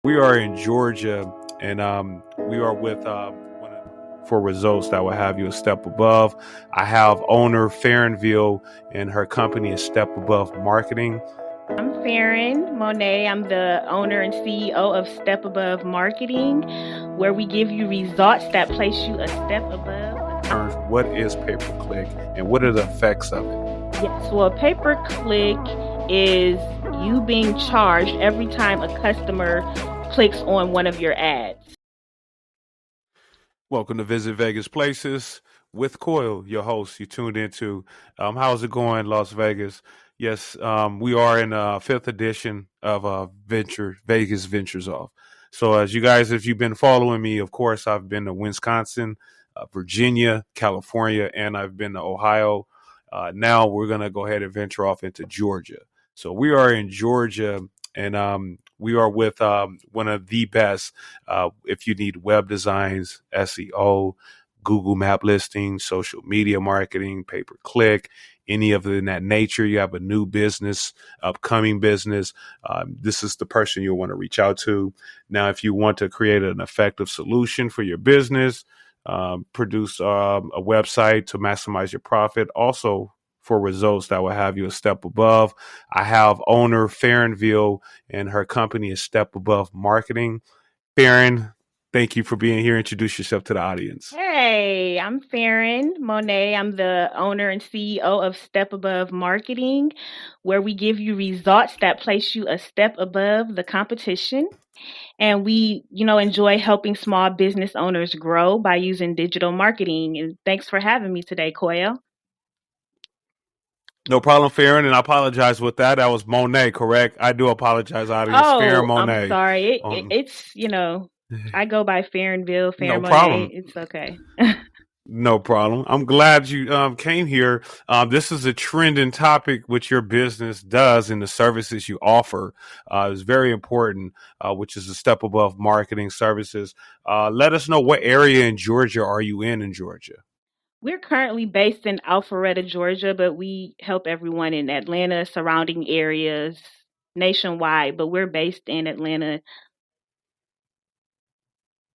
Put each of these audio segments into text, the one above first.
We are in Georgia, and we are with for results that will have you a step above. I have owner Farryn and her company is Step Above Marketing. I'm Farryn Monet. I'm the owner and CEO of Step Above Marketing, where we give you results that place you a step above. What is pay-per-click and what are the effects of it? Yes, well, pay-per-click is you being charged every time a customer clicks on one of your ads. Welcome to Visit Vegas Places with Coyle, your host. You tuned into. How's it going, Las Vegas? Yes, we are in fifth edition of Vegas Ventures Off. So as you guys, if you've been following me, of course, I've been to Wisconsin, Virginia, California, and I've been to Ohio. Now we're going to go ahead and venture off into Georgia. So we are in Georgia, and we are with one of the best if you need web designs, SEO, Google map listings, social media marketing, pay-per-click, any of that nature. You have a new business, upcoming business. This is the person you'll want to reach out to. Now, if you want to create an effective solution for your business, produce a website to maximize your profit, also for results that will have you a step above. I have owner Farryn and her company is Step Above Marketing. Farryn, thank you for being here. Introduce yourself to the audience. Hey, I'm Farryn Monet. I'm the owner and CEO of Step Above Marketing, where we give you results that place you a step above the competition. And we, enjoy helping small business owners grow by using digital marketing. And thanks for having me today, Coyle. No problem, Farryn, and I apologize with that. That was Monet, correct? I do apologize, audience. Farryn Monet. I'm sorry. It's, I go by Farrynville, Farryn Monet. Problem. It's okay. No problem. I'm glad you came here. This is a trending topic, which your business does and the services you offer is very important, which is a step above marketing services. Let us know, what area in Georgia are you in Georgia? We're currently based in Alpharetta, Georgia, but we help everyone in Atlanta, surrounding areas, nationwide, but we're based in Atlanta.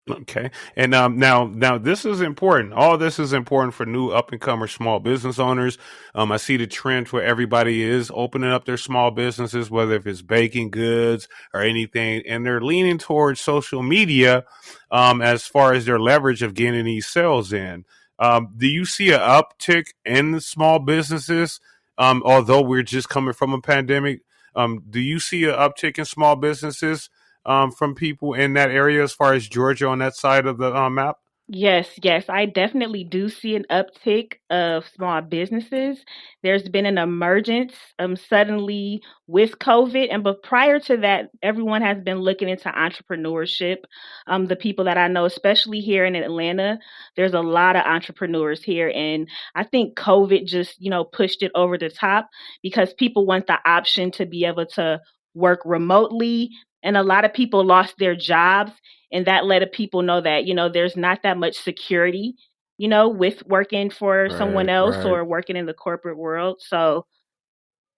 Okay. And now this is important. All this is important for new up and comer small business owners. I see the trend where everybody is opening up their small businesses, whether if it's baking goods or anything, and they're leaning towards social media as far as their leverage of getting these sales in. Do you see an uptick in the small businesses? Although we're just coming from a pandemic, do you see an uptick in small businesses from people in that area as far as Georgia on that side of the map? Yes, I definitely do see an uptick of small businesses. There's been an emergence suddenly with COVID, but prior to that, everyone has been looking into entrepreneurship. The people that I know, especially here in Atlanta, there's a lot of entrepreneurs here, and I think COVID just, pushed it over the top because people want the option to be able to work remotely, and a lot of people lost their jobs. And that let people know that, there's not that much security, with working for someone else or working in the corporate world. So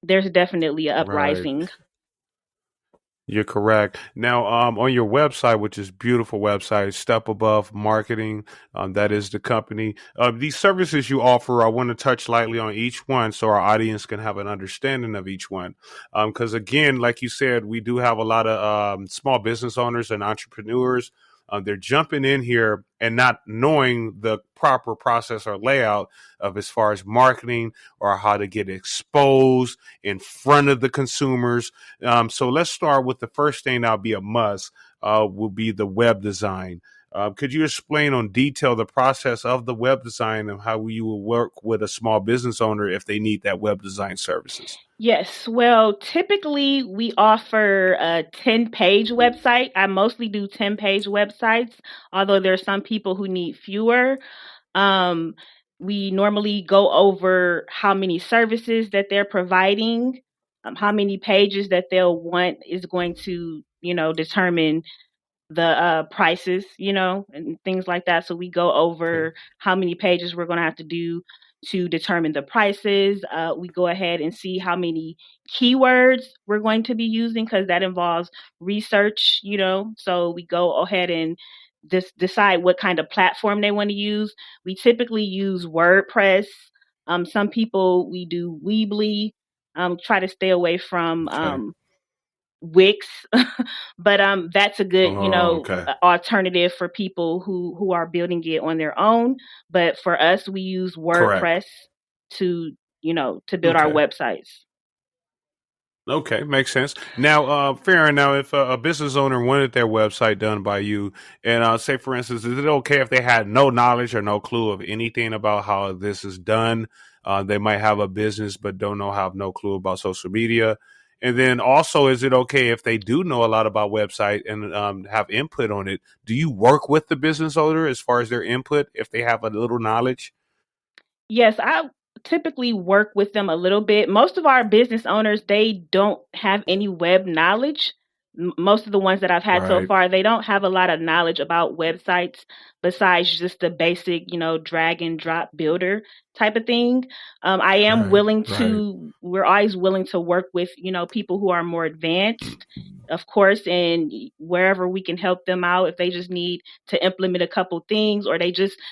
there's definitely an uprising. Right. You're correct. Now, on your website, which is beautiful website, Step Above Marketing, that is the company. These services you offer, I want to touch lightly on each one so our audience can have an understanding of each one. Because again, like you said, we do have a lot of small business owners and entrepreneurs. They're jumping in here and not knowing the proper process or layout of as far as marketing or how to get exposed in front of the consumers. So let's start with the first thing that'll be a must, will be the web design. Could you explain on detail the process of the web design and how you will work with a small business owner if they need that web design services? Yes. Well, typically we offer a 10-page website. I mostly do 10-page websites, although there are some people who need fewer. We normally go over how many services that they're providing, how many pages that they'll want is going to, determine the prices, and things like that. So we go over how many pages we're going to have to do to determine the prices. We go ahead and see how many keywords we're going to be using because that involves research, So we go ahead and decide what kind of platform they want to use. We typically use WordPress. Some people we do Weebly. Try to stay away from Okay. Wix, but that's a good Oh, okay. alternative for people who are building it on their own. But for us, we use Correct. WordPress to to build our Okay. websites. Okay, makes sense. Now, Farryn, now if a business owner wanted their website done by you, and say, for instance, is it okay if they had no knowledge or no clue of anything about how this is done? They might have a business but don't have no clue about social media. And then also, is it okay if they do know a lot about website and have input on it? Do you work with the business owner as far as their input if they have a little knowledge? Yes, I typically work with them a little bit. Most of our business owners, they don't have any web knowledge. Most of the ones that I've had so Right, far, they don't have a lot of knowledge about websites besides just the basic, drag and drop builder type of thing. I am right, willing right, to, we're always willing to work with, people who are more advanced, of course, and wherever we can help them out if they just need to implement a couple things or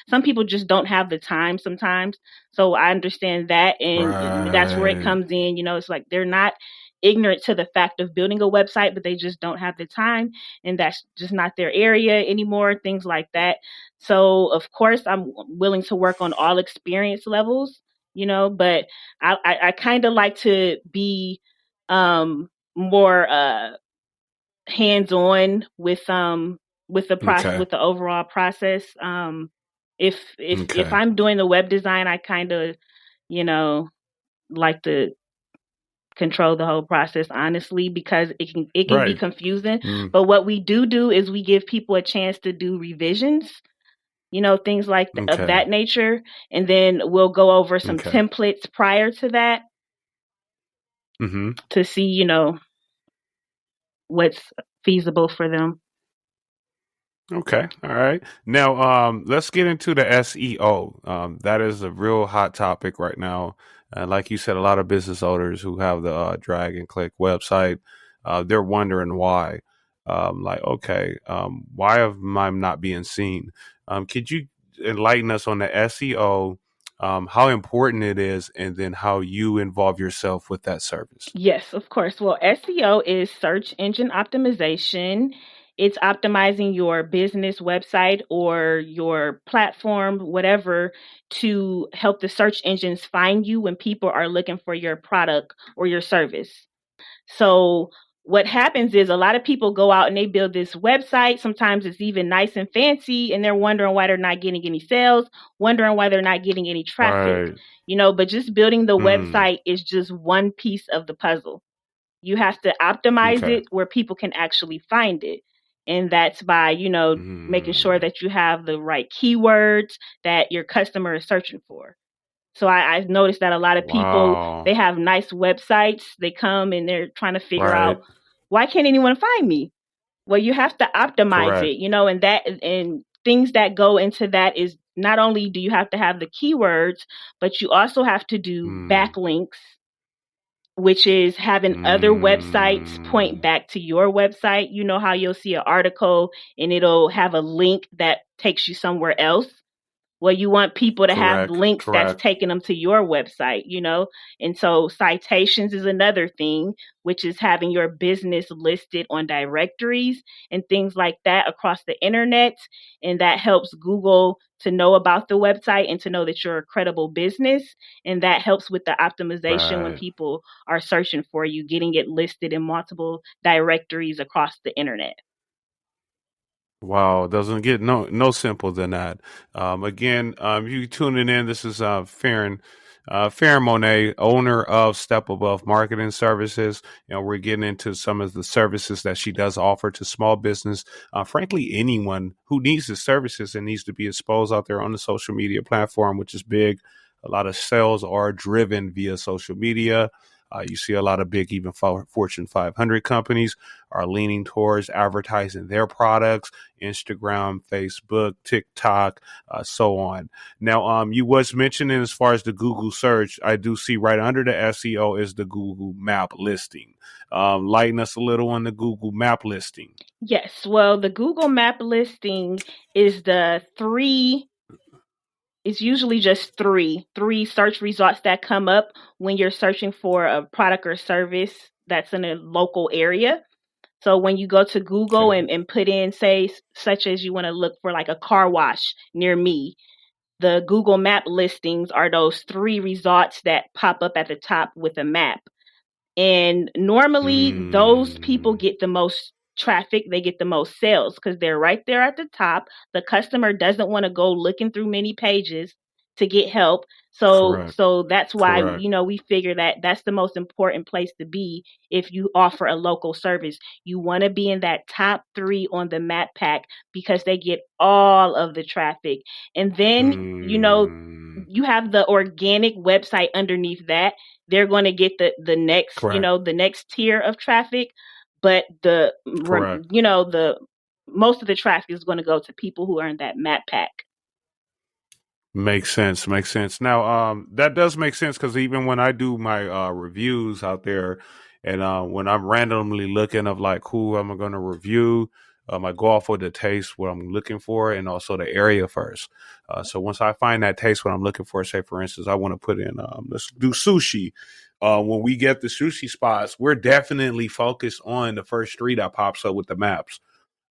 some people just don't have the time sometimes. So I understand that. And that's where it right, comes in. It's like they're not ignorant to the fact of building a website, but they just don't have the time and that's just not their area anymore, things like that. So, of course, I'm willing to work on all experience levels, but I kind of like to be more hands-on with the process, okay, with the overall process. If okay, I'm doing the web design, I kind of, you know, like to control the whole process honestly because it can be right. confusing. Mm, But what we do is we give people a chance to do revisions, things like of okay, that nature, and then we'll go over some okay. templates prior to that Mm-hmm. to see, what's feasible for them. Okay. All right. Now, let's get into the SEO. That is a real hot topic right now. Like you said, a lot of business owners who have the drag and click website, they're wondering why. Like, okay, why am I not being seen? Could you enlighten us on the SEO, how important it is, and then how you involve yourself with that service? Yes, of course. Well, SEO is search engine optimization. It's optimizing your business website or your platform, whatever, to help the search engines find you when people are looking for your product or your service. So what happens is a lot of people go out and they build this website. Sometimes it's even nice and fancy, and they're wondering why they're not getting any sales, wondering why they're not getting any traffic. Right. But just building the Mm, website is just one piece of the puzzle. You have to optimize okay. it where people can actually find it. And that's by, making sure Mm, that you have the right keywords that your customer is searching for. So I've noticed that a lot of people, wow. they have nice websites. They come and they're trying to figure Right. out, why can't anyone find me? Well, you have to optimize Correct. it, and things that go into that is not only do you have to have the keywords, but you also have to do Mm, backlinks, which is having other websites point mm, back to your website. You know how you'll see an article and it'll have a link that takes you somewhere else? Well, you want people to have correct. links that's Correct. taking them to your website, And so citations is another thing, which is having your business listed on directories and things like that across the internet. And that helps Google to know about the website and to know that you're a credible business. And that helps with the optimization when Right. people are searching for you, getting it listed in multiple directories across the internet. Wow, doesn't get no simple than that. Again, you tuning in. This is Farryn Monet, owner of Step Above Marketing Services. We're getting into some of the services that she does offer to small business. Frankly, anyone who needs the services and needs to be exposed out there on the social media platform, which is big. A lot of sales are driven via social media. You see a lot of big, even Fortune 500 companies are leaning towards advertising their products, Instagram, Facebook, TikTok, so on. Now, you was mentioning as far as the Google search, I do see right under the SEO is the Google map listing. Lighten us a little on the Google map listing. Yes, well, the Google map listing is the three, it's usually just three search results that come up when you're searching for a product or service that's in a local area. So when you go to Google Okay. and put in, say, such as you want to look for like a car wash near me, the Google map listings are those three results that pop up at the top with a map. And normally those people Mm, get the most traffic, they get the most sales because they're right there at the top. The customer doesn't want to go looking through many pages to get help. So correct. so that's why, Correct. we figure that that's the most important place to be if you offer a local service. You want to be in that top 3 on the map pack because they get all of the traffic. And then, Mm, you have the organic website underneath that. They're going to get the next, correct. the next tier of traffic, but Correct. the most of the traffic is going to go to people who are in that map pack. Makes sense. Makes sense. Now, that does make sense because even when I do my reviews out there, and when I'm randomly looking of like who am I going to review, I go off with the taste what I'm looking for and also the area first. So once I find that taste what I'm looking for, say for instance, I want to put in let's do sushi. When we get the sushi spots, we're definitely focused on the first three that pops up with the maps.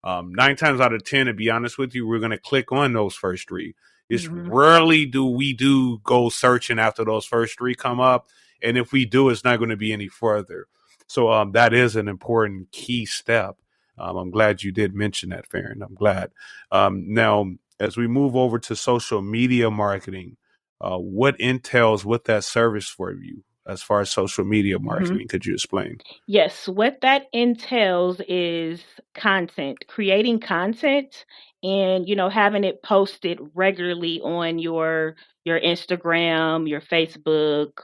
9 times out of 10, to be honest with you, we're going to click on those first three. It's Hmm. rarely do we do go searching after those first three come up. And if we do, it's not going to be any further. So that is an important key step. I'm glad you did mention that, Farryn. I'm glad. Now, as we move over to social media marketing, what entails with that service for you as far as social media Hmm. marketing? Could you explain? Yes, what that entails is content, creating content and having it posted regularly on your Instagram, your Facebook,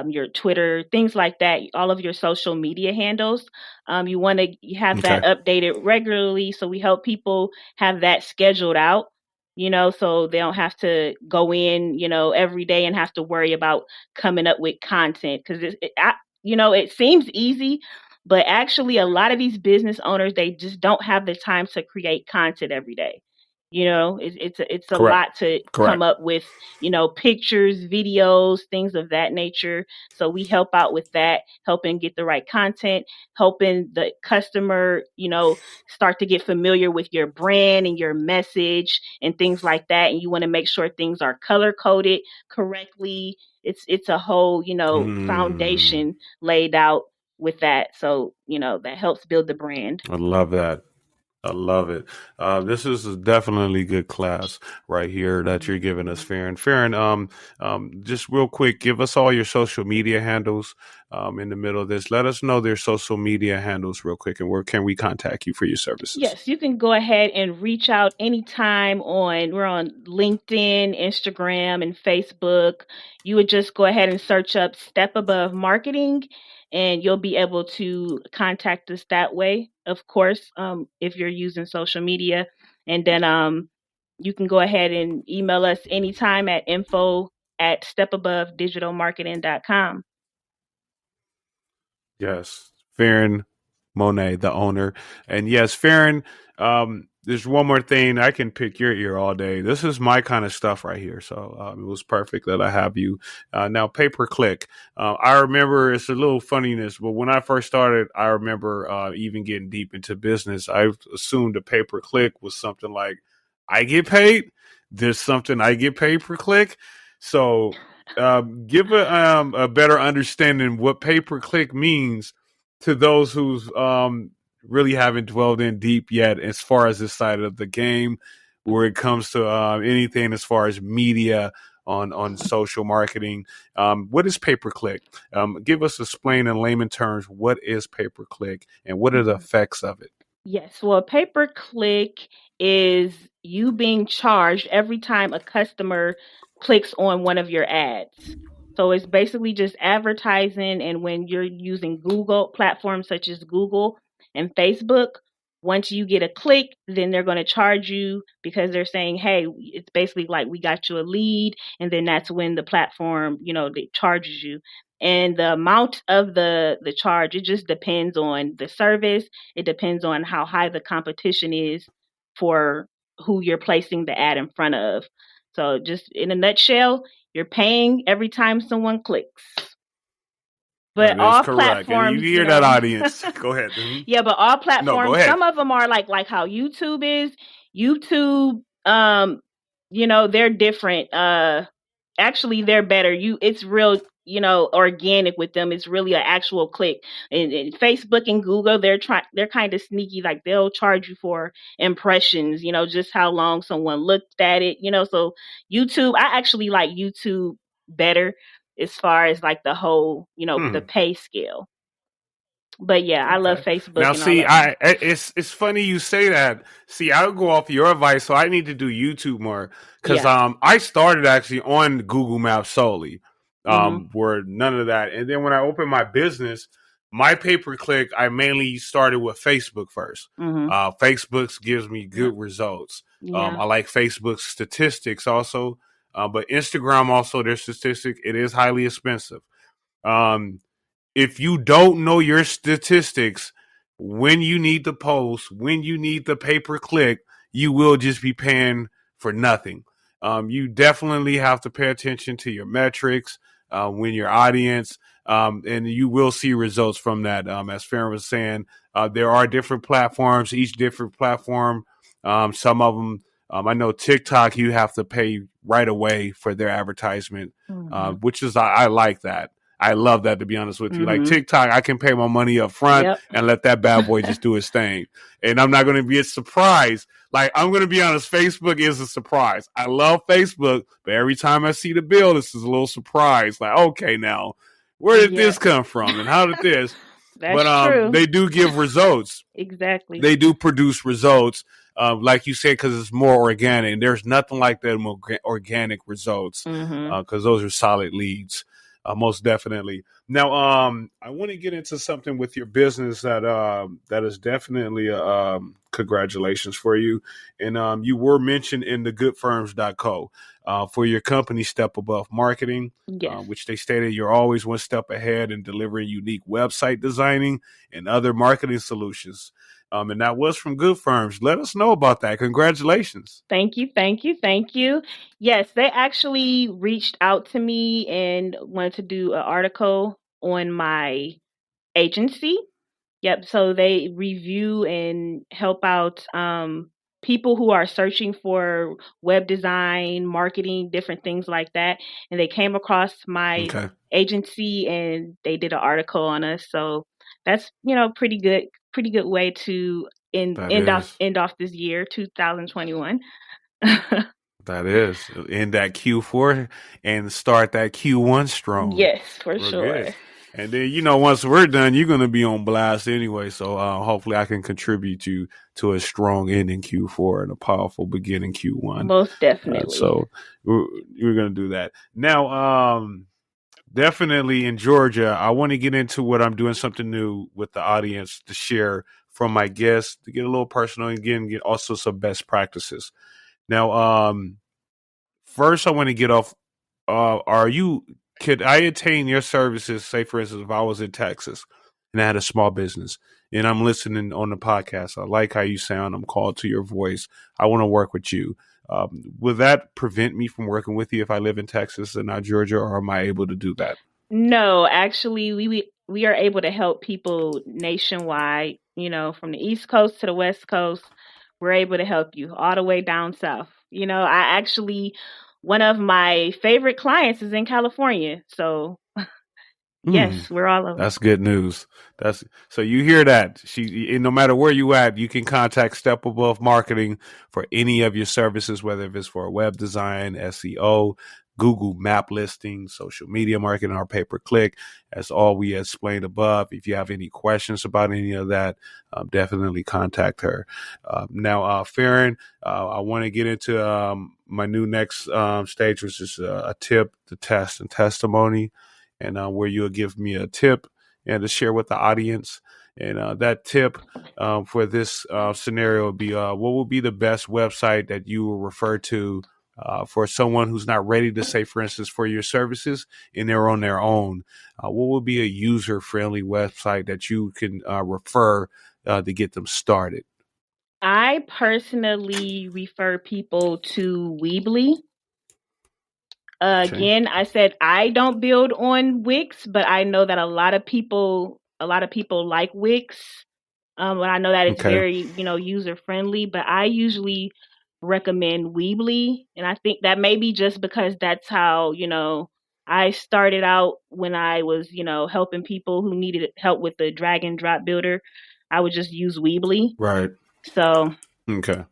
your Twitter, things like that, all of your social media handles. You want to have that Okay. updated regularly. So we help people have that scheduled out, so they don't have to go in, every day and have to worry about coming up with content. Because it seems easy, but actually, a lot of these business owners, they just don't have the time to create content every day. It's a Correct. lot to come Correct. up with, pictures, videos, things of that nature. So we help out with that, helping get the right content, helping the customer, start to get familiar with your brand and your message and things like that. And you want to make sure things are color coded correctly. It's a whole, Mm. foundation laid out with that. So, that helps build the brand. I love that. I love it. This is a definitely good class right here that you're giving us, Mhm. Farryn. Farryn, just real quick, give us all your social media handles in the middle of this. Let us know their social media handles real quick, and where can we contact you for your services? Yes, you can go ahead and reach out anytime we're on LinkedIn, Instagram, and Facebook. You would just go ahead and search up Step Above Marketing and you'll be able to contact us that way, of course, if you're using social media. And then you can go ahead and email us anytime at info@stepabovedigitalmarketing.com. Yes, Farryn Monet, the owner. And yes, Farryn, there's one more thing. I can pick your ear all day. This is my kind of stuff right here. So it was perfect that I have you. Now, pay per click. I remember it's a little funniness, but when I first started, I remember even getting deep into business. I assumed a pay per click was something like I get paid. There's something I get paid per click. So give a better understanding what pay per click means to those who's really haven't dwelled in deep yet as far as this side of the game, where it comes to anything as far as media on social marketing. What is pay per click? Give us explain in layman terms what is pay per click and what are the Mhm. effects of it. Yes, well, pay per click is you being charged every time a customer clicks on one of your ads. So it's basically just advertising. And when you're using Google platforms such as Google and Facebook, once you get a click, then they're going to charge you because they're saying, hey, it's basically like we got you a lead. And then that's when the platform, they charges you. And the amount of the charge, it just depends on the service. It depends on how high the competition is for who you're placing the ad in front of. So just in a nutshell, you're paying every time someone clicks. But That is all correct. And you platforms, hear that, audience. Go ahead. Mm-hmm. Yeah, but all platforms, no, go ahead. some of them are like how YouTube is. YouTube, they're different. Actually, they're better. It's real, organic with them. It's really an actual click. And Facebook and Google, they're kind of sneaky. Like they'll charge you for impressions, just how long someone looked at it, So YouTube, I actually like YouTube better as far as like the whole, the pay scale. But yeah, I love Facebook. Now, and see, all that. it's funny you say that. See, I would go off your advice, so I need to do YouTube more because I started actually on Google Maps solely, where none of that. And then when I opened my business, my pay per click, I mainly started with Facebook first. Facebook gives me good results. I like Facebook's statistics also, but Instagram also their statistic it is highly expensive. If you don't know your statistics, when you need to post, when you need the pay per click, you will just be paying for nothing. You definitely have to pay attention to your metrics, when your audience, and you will see results from that. As Farryn was saying, there are different platforms, each different platform. Some of them, I know TikTok, you have to pay right away for their advertisement, which is, I like that. I love that, to be honest with you. Like TikTok, I can pay my money up front and let that bad boy just do his thing. And I'm not going to be surprised. Like, I'm going to be honest, Facebook is a surprise. I love Facebook, but every time I see the bill, this is a little surprise. Like, okay, now, where did this come from? And how did this? That's true. They do give results. Exactly. They do produce results. Like you said, because it's more organic. And there's nothing like that more organic results, because those are solid leads. Most definitely. Now, I want to get into something with your business that is definitely congratulations for you. And you were mentioned in the goodfirms.co for your company Step Above Marketing, which they stated you're always one step ahead in delivering unique website designing and other marketing solutions. And that was from Good Firms. Let us know about that. Congratulations. Thank you. Yes, they actually reached out to me and wanted to do an article on my agency. Yep. So they review and help out people who are searching for web design, marketing, different things like that. And they came across my agency and they did an article on us. So that's, pretty good way to end off this year, 2021. That is. In that Q4 and start that Q1 strong. Yes, for sure. Good. And then, once we're done, you're going to be on blast anyway. So hopefully I can contribute to a strong end in Q4 and a powerful beginning Q1. Most definitely. So we're going to do that. Now, definitely in Georgia, I want to get into what I'm doing something new with the audience to share from my guests, to get a little personal and get also some best practices. Now, first I want to get off, could I attain your services, say, for instance, if I was in Texas and I had a small business and I'm listening on the podcast, I like how you sound, I'm called to your voice, I want to work with you. Would that prevent me from working with you if I live in Texas and not Georgia, or am I able to do that? No, actually, we are able to help people nationwide, from the East Coast to the West Coast. We're able to help you all the way down south. One of my favorite clients is in California. So, Yes, we're all over. That's good news. That's so you hear that. No matter where you at, you can contact Step Above Marketing for any of your services, whether if it's for web design, SEO, Google map listing, social media marketing, or pay per click. That's all we explained above. If you have any questions about any of that, definitely contact her. Now, Farryn, I want to get into my new next stage, which is a tip, the test, and testimony, and where you'll give me a tip and to share with the audience. And that tip for this scenario would be what would be the best website that you will refer to for someone who's not ready to say, for instance, for your services and they're on their own? What would be a user-friendly website that you can refer to get them started? I personally refer people to Weebly. Okay. Again, I said I don't build on Wix, but I know that a lot of people like Wix. And I know that it's Okay. very, user friendly, but I usually recommend Weebly. And I think that may be just because that's how, I started out when I was, helping people who needed help with the drag and drop builder. I would just use Weebly. Right. So, Okay.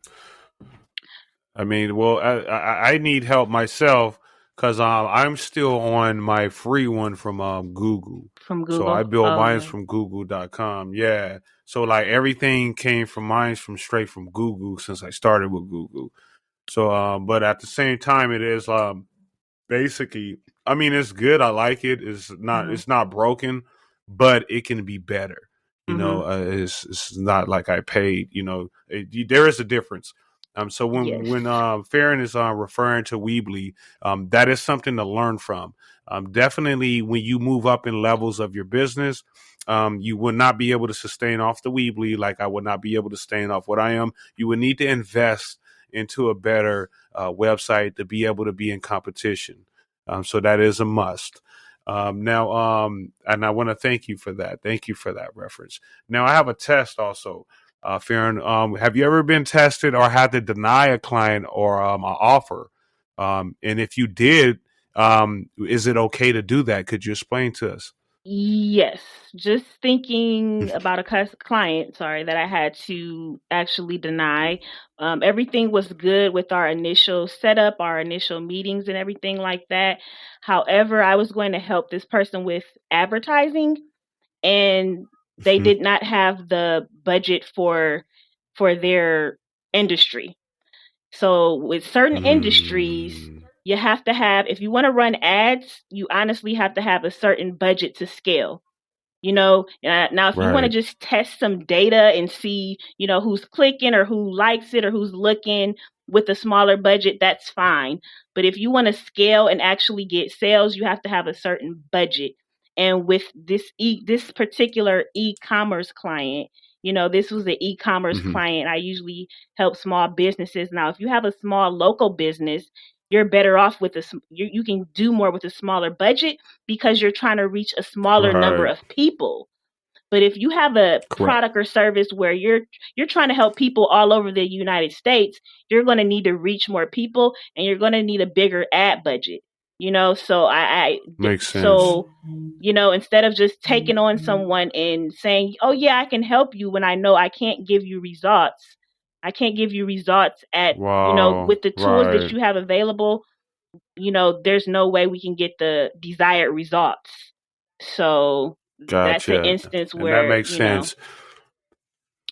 I mean, well, I need help myself because I'm still on my free one from Google. from So I Google. built Oh, mine okay. from Google.com. Yeah. So like everything came from mine from straight from Google since I started with Google. So, but at the same time, it is basically, I mean, it's good. I like it. Mhm. It's not broken, but it can be better. Mhm. It's not like I paid. There is a difference. So Yes. when Farryn is referring to Weebly, that is something to learn from. Definitely, when you move up in levels of your business, you will not be able to sustain off the Weebly like I would not be able to sustain off what I am. You would need to invest into a better website to be able to be in competition. So that is a must. Now, and I want to thank you for that. Thank you for that reference. Now, I have a test also. Farryn, have you ever been tested or had to deny a client or an offer? And if you did, is it okay to do that? Could you explain to us? Yes, just thinking about a client, sorry, that I had to actually deny. Everything was good with our initial setup, our initial meetings, and everything like that. However, I was going to help this person with advertising, and they Mhm. did not have the budget for their industry. So with certain industries, Mm, you have to have, if you want to run ads, you honestly have to have a certain budget to scale. Now if you want to right. just test some data and see, who's clicking or who likes it or who's looking with a smaller budget, that's fine. But if you want to scale and actually get sales, you have to have a certain budget. And with this particular e-commerce client, this was an e-commerce Hmm. client. I usually help small businesses. Now, if you have a small local business, you're better off with you can do more with a smaller budget because you're trying to reach a smaller number Right. of people. But if you have a Correct. product or service where you're trying to help people all over the United States, you're going to need to reach more people and you're going to need a bigger ad budget. So Makes sense. so instead of just taking on someone and saying, "Oh yeah, I can help you," when I know I can't give you results. I can't give you results at, Wow. with the tools that Right. you have available, there's no way we can get the desired results. So that's an Gotcha. instance And that where, makes sense.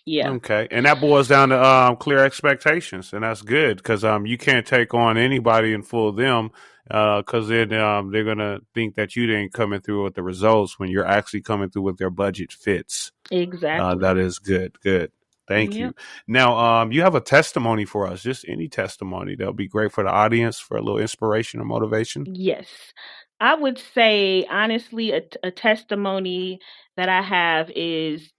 yeah, Okay. And that boils down to clear expectations. And that's good because you can't take on anybody and fool them because then they're going to think that you didn't coming through with the results when you're actually coming through with their budget fits. exactly. That is good. Good. Thank you. Yep. Now, you have a testimony for us, just any testimony. That'll be great for the audience for a little inspiration or motivation. Yes. I would say, honestly, a testimony that I have is,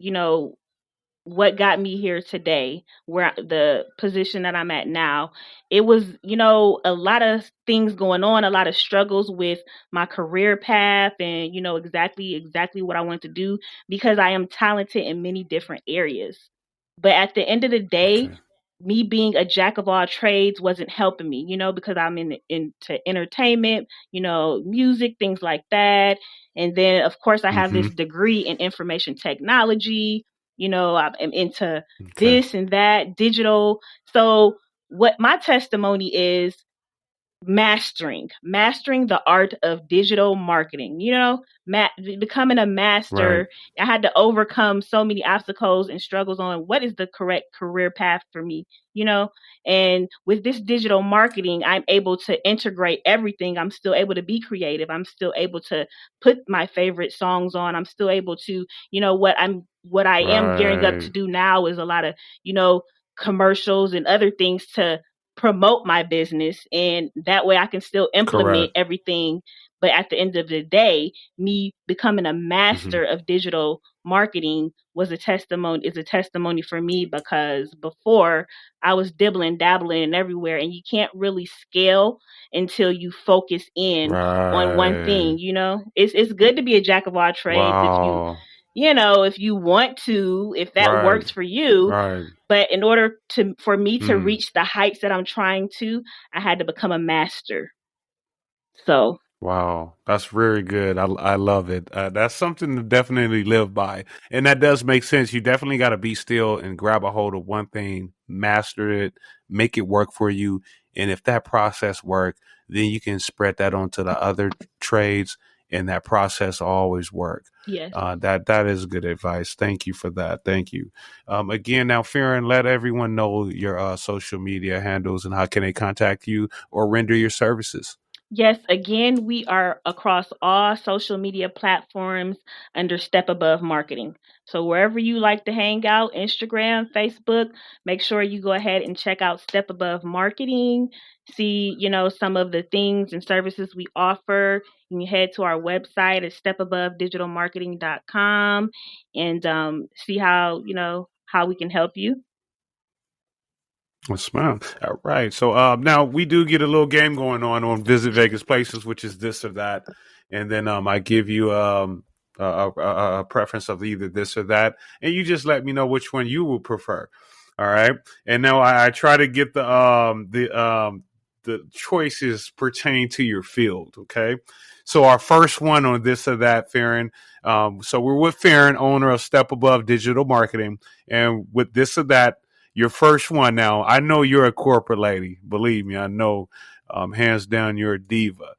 what got me here today, the position that I'm at now. It was, a lot of things going on, a lot of struggles with my career path and, exactly what I want to do because I am talented in many different areas. But at the end of the day, Okay. me being a jack of all trades wasn't helping me, because I'm into entertainment, music, things like that. And then of course I have Mm-hmm. this degree in information technology, I'm into Okay. this and that, digital. So what my testimony is, mastering the art of digital marketing, becoming a Right. master. I had to overcome so many obstacles and struggles on what is the correct career path for me, and with this digital marketing, I'm able to integrate everything. I'm still able to be creative. I'm still able to put my favorite songs on. I'm still able to, what I am gearing up to Right. do now is a lot of, commercials and other things to promote my business, and that way I can still implement Correct. everything. But at the end of the day, me becoming a Mm-hmm. master of digital marketing is a testimony for me, because before I was dibbling dabbling and everywhere, and you can't really scale until you focus in on one thing. Right. It's good to be a jack of all trades if you Wow. if you want to, if that Right. works for you. Right. But in order for me to Mm. reach the heights that I'm trying to, I had to become a master. So, Wow, that's very good. I love it. That's something to definitely live by, and that does make sense. You definitely got to be still and grab a hold of one thing, master it, make it work for you, and if that process work, then you can spread that onto the other trades, and that process always work. yes. That is good advice. Thank you for that. Thank you. Again, now, Farryn, let everyone know your social media handles and how can they contact you or render your services. Yes, again, we are across all social media platforms under Step Above Marketing. So wherever you like to hang out, Instagram, Facebook, make sure you go ahead and check out Step Above Marketing. See, some of the things and services we offer. You can head to our website at stepaboveddigitalmarketing.com and see how we can help you. Yes, ma'am. All right. So now we do get a little game going on Visit Vegas Places, which is this or that, and then I give you a preference of either this or that, and you just let me know which one you would prefer. All right. And now I try to get the choices pertaining to your field. Okay. So our first one on this or that, Farryn. So we're with Farryn, owner of Step Above Digital Marketing, and with this or that. Your first one now. I know you're a corporate lady. Believe me, I know. Hands down, you're a diva.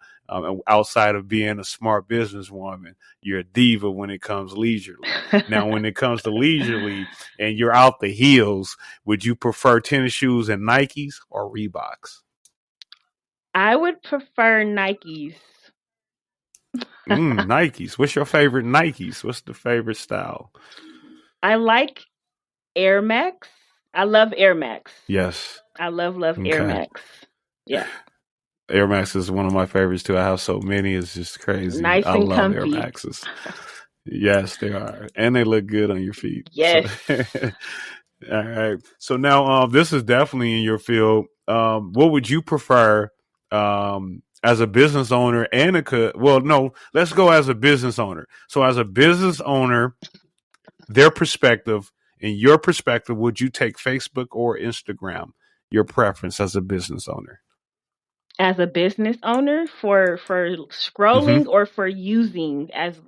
Outside of being a smart businesswoman, you're a diva when it comes leisurely. Now, when it comes to leisurely and you're out the heels, would you prefer tennis shoes and Nikes or Reeboks? I would prefer Nikes. Nikes. What's your favorite Nikes? What's the favorite style? I like Air Max. I love Air Max. Yes. I love Air Okay. Max. Yeah. Air Max is one of my favorites too. I have so many; it's just crazy. Nice I and love Air comfy. Maxes. Yes, they are, and they look good on your feet. So, Yes. all right. So now, this is definitely in your field. What would you prefer, as a business owner and well, no, let's go as a business owner. So, as a business owner, their perspective and your perspective, would you take Facebook or Instagram? Your preference as a business owner. As a business owner, for Mm-hmm. scrolling or for using as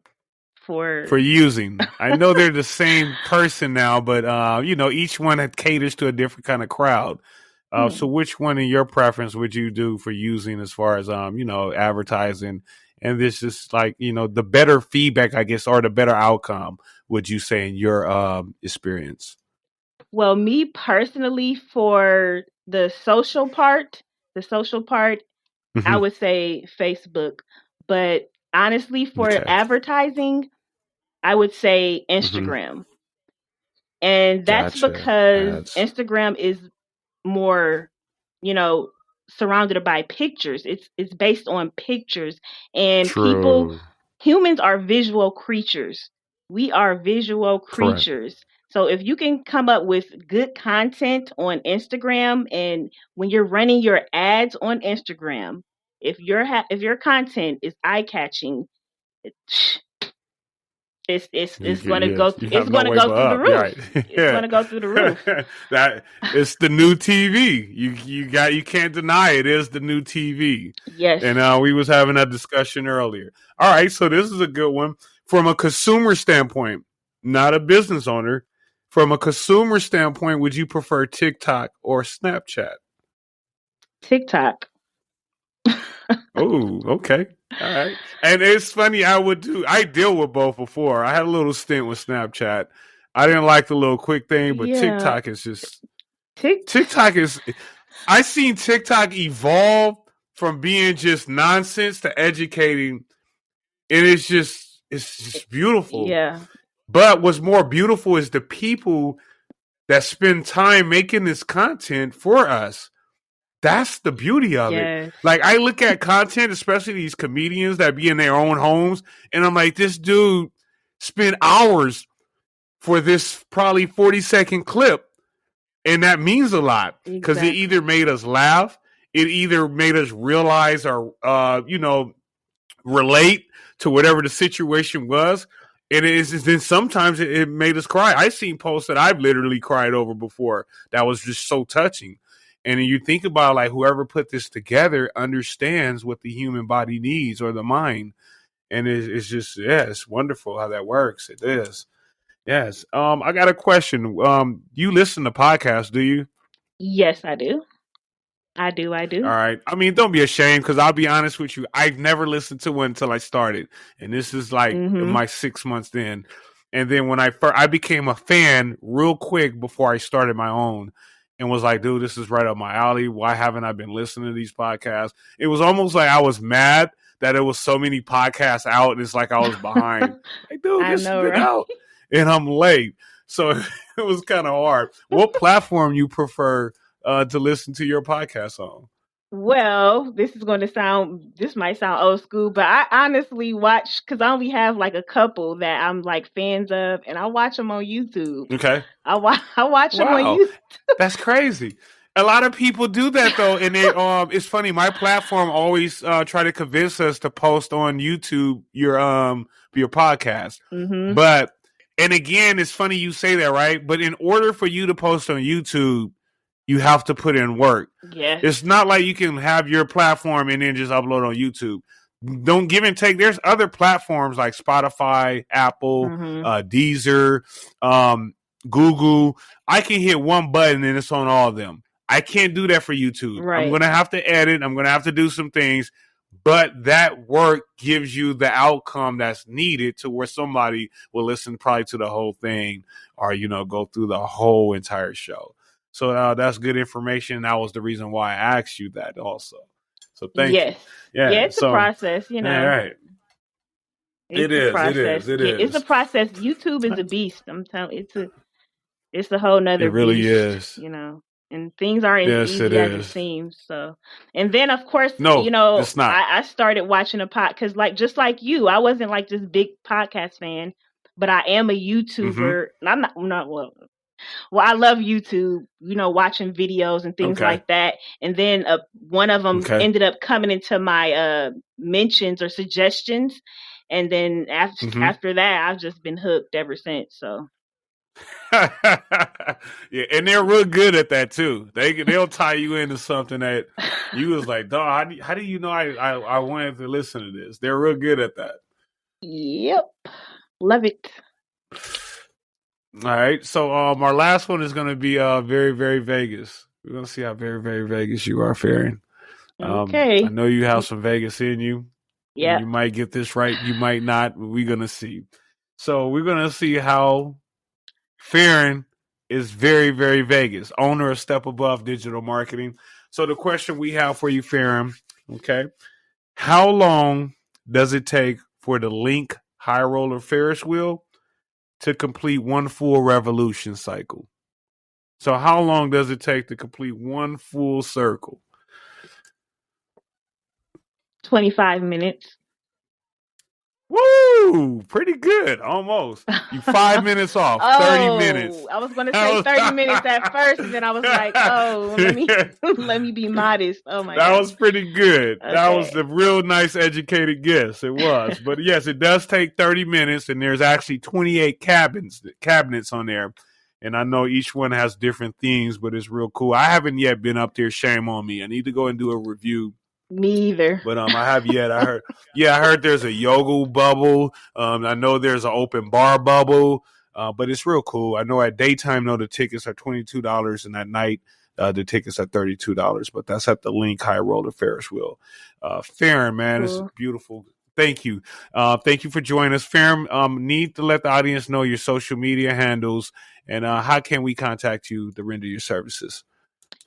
for For using. I know they're the same person now, but each one caters to a different kind of crowd. So hmm. which one in your preference would you do for using as far as advertising? And this is like, the better feedback, I guess, or the better outcome, would you say in your experience? Well, me personally, for the social part, I Hmm. would say Facebook. But honestly, for Okay. advertising, I would say Hmm. Instagram. And that's Gotcha. because Ads. Instagram is more, you know, surrounded by pictures. It's based on pictures, and True. humans are visual creatures. We are visual Correct. creatures. So if you can come up with good content on Instagram, and when you're running your ads on Instagram, if your content is eye catching, It's going to Yes, go. you It's have no going to way go but through the up. roof. Right. It's going Yeah. to go through the roof. That it's the new TV. You can't deny it is the new TV. Yes. And we was having that discussion earlier. All right, so this is a good one from a consumer standpoint, not a business owner. From a consumer standpoint, would you prefer TikTok or Snapchat? TikTok. Oh, okay. All right. And it's funny, I deal with both before. I had a little stint with Snapchat. I didn't like the little quick thing, but Yeah. TikTok is just TikTok is I seen TikTok evolve from being just nonsense to educating, and it's just beautiful. Yeah. But what's more beautiful is the people that spend time making this content for us. That's the beauty of it. Yes. Like, I look at content, especially these comedians that be in their own homes, and I'm like, this dude spent hours for this probably 40-second clip. And that means a lot because it either made us laugh, it either made us realize or, relate to whatever the situation was. And then sometimes it made us cry. I've seen posts that I've literally cried over before that was just so touching. And then you think about, like, whoever put this together understands what the human body needs, or the mind. And it's just, it's wonderful how that works. It is. Yes. I got a question. You listen to podcasts, do you? Yes, I do. I do. All right. I mean, don't be ashamed, because I'll be honest with you. I've never listened to one until I started. And this is like my 6 months in. And then when I became a fan real quick before I started my own, and was like, dude, this is right up my alley. Why haven't I been listening to these podcasts? It was almost like I was mad that there was so many podcasts out, and it's like I was behind. Like, dude, this has been out, and I'm late. So it was kind of hard. What platform you prefer to listen to your podcast on? Well, this might sound old school, but I honestly watch, because I only have like a couple that I'm like fans of, and I watch them on YouTube. Okay. I watch them on YouTube. That's crazy. A lot of people do that though, and it's funny. My platform always try to convince us to post on YouTube your podcast. But, and again, it's funny you say that, right? But in order for you to post on YouTube, you have to put in work. Yeah. It's not like you can have your platform and then just upload on YouTube. Don't give and take. There's other platforms like Spotify, Apple, Deezer, Google. I can hit one button and it's on all of them. I can't do that for YouTube. Right. I'm going to have to edit. I'm going to have to do some things. But that work gives you the outcome that's needed to where somebody will listen probably to the whole thing, or, go through the whole entire show. So that's good information. That was the reason why I asked you that also. So thank you. Yeah, it's a process, All right. It is. It's a process. YouTube is a beast. I'm telling you, it's a whole nother beast. It really is. And things aren't as easy as it seems. So, and then of course, it's not. I started watching a because just like you, I wasn't like this big podcast fan, but I am a YouTuber. And I'm not well, I love YouTube, watching videos and things like that. And then one of them ended up coming into my mentions or suggestions. And then after that, I've just been hooked ever since. So. Yeah, and they're real good at that too. They'll tie you into something that you was like, dog, how do you know I wanted to listen to this? They're real good at that. Yep. Love it. All right, so our last one is going to be very, very Vegas. We're going to see how very, very Vegas you are, Farryn. Okay. I know you have some Vegas in you. Yeah. You might get this right. You might not. But we're going to see. So we're going to see how Farryn is very, very Vegas, owner of Step Above Digital Marketing. So the question we have for you, Farryn, okay, how long does it take for the Link High Roller Ferris wheel to complete one full revolution cycle? So how long does it take to complete one full circle? 25 minutes. Woo! Pretty good. Almost. You 5 minutes off. 30 minutes. Oh, I was gonna say 30 minutes at first, and then I was like, oh, let me let me be modest. Oh my That God. was pretty good. That was Okay. a real nice educated guess. It was. But yes, it does take 30 minutes, and there's actually 28 cabinets on there. And I know each one has different themes, but it's real cool. I haven't yet been up there. Shame on me. I need to go and do a review. Me either. But I have yet. I heard there's a yoga bubble. I know there's an open bar bubble. But it's real cool. I know at daytime though the tickets are $22, and at night the tickets are $32. But that's at the Link High Roller Ferris wheel. Farryn, man, it's Cool. beautiful. Thank you. Thank you for joining us. Farryn, need to let the audience know your social media handles and how can we contact you to render your services?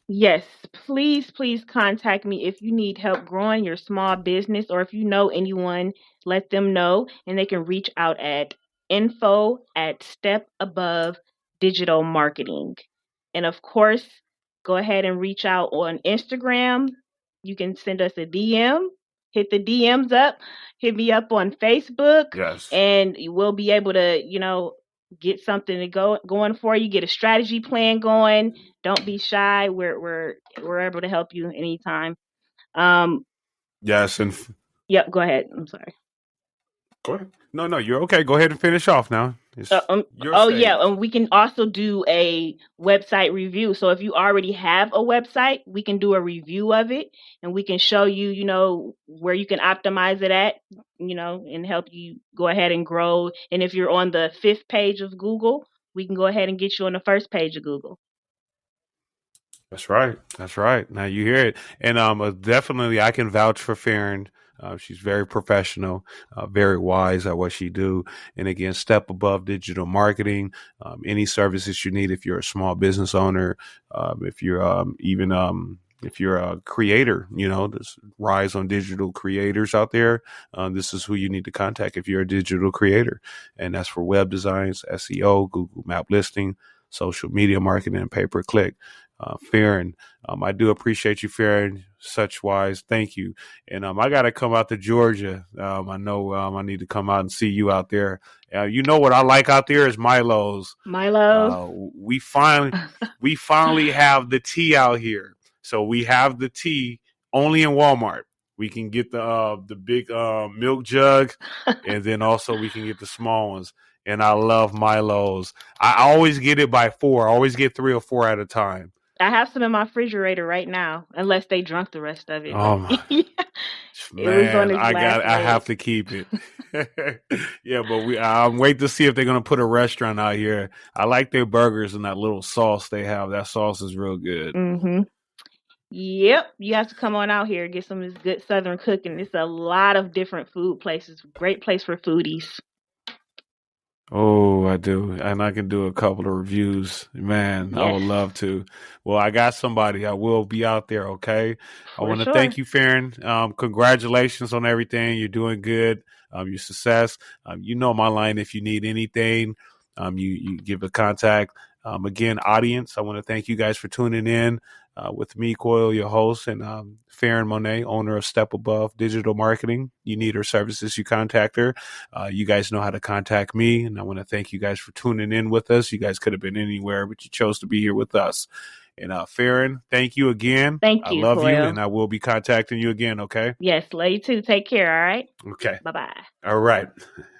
Yes, please, please contact me if you need help growing your small business or if you know anyone, let them know and they can reach out at info at step above digital marketing. And of course, go ahead and reach out on Instagram. You can send us a DM, hit the DMs up, hit me up on Facebook, Yes. and we'll be able to, get something to going for you, get a strategy plan going. Don't be shy. We're able to help you anytime. Um, Yes, and yep, go ahead. I'm sorry. go ahead. No, you're okay. Go ahead and finish off now. It's your Oh yeah, stage. and we can also do a website review. So if you already have a website, we can do a review of it, and we can show you, where you can optimize it at, and help you go ahead and grow. And if you're on the fifth page of Google, we can go ahead and get you on the first page of Google. That's right. That's right. Now you hear it, and definitely I can vouch for Farryn. She's very professional, very wise at what she do, and again, step above digital marketing. Any services you need, if you're a small business owner, if you're even if you're a creator, there's rise on digital creators out there. This is who you need to contact if you're a digital creator, and that's for web designs, SEO, Google Map listing, social media marketing, and pay per click. Farryn, I do appreciate you, Farryn. Such wise, thank you. And I got to come out to Georgia. I know I need to come out and see you out there. You know what I like out there is Milo's. Milo. We finally have the tea out here. So we have the tea only in Walmart. We can get the big milk jug, and then also we can get the small ones. And I love Milo's. I always get it by four. I always get 3 or 4 at a time. I have some in my refrigerator right now, unless they drunk the rest of it. Oh But my it was on man, its last I leg. have to keep it. Yeah, but I'm wait to see if they're gonna put a restaurant out here. I like their burgers and that little sauce they have. That sauce is real good. Mhm. Yep, you have to come on out here and get some of this good Southern cooking. It's a lot of different food places. Great place for foodies. Oh, I do. And I can do a couple of reviews. Man, I Yes, would love to. Well, I got somebody. I will be out there, okay? I for want to sure. thank you, Farryn. Congratulations on everything. You're doing good. Your success. You know my line if you need anything. You give a contact. Again, audience, I want to thank you guys for tuning in with me, Coyle, your host, and Farryn Monet, owner of Step Above Digital Marketing. You need her services, you contact her. You guys know how to contact me, and I want to thank you guys for tuning in with us. You guys could have been anywhere, but you chose to be here with us. And Farryn, thank you again. Thank I you, love you, and Coyle. I will be contacting you again, okay? Yes, love you too. Take care, all right? Okay. Bye bye. All right.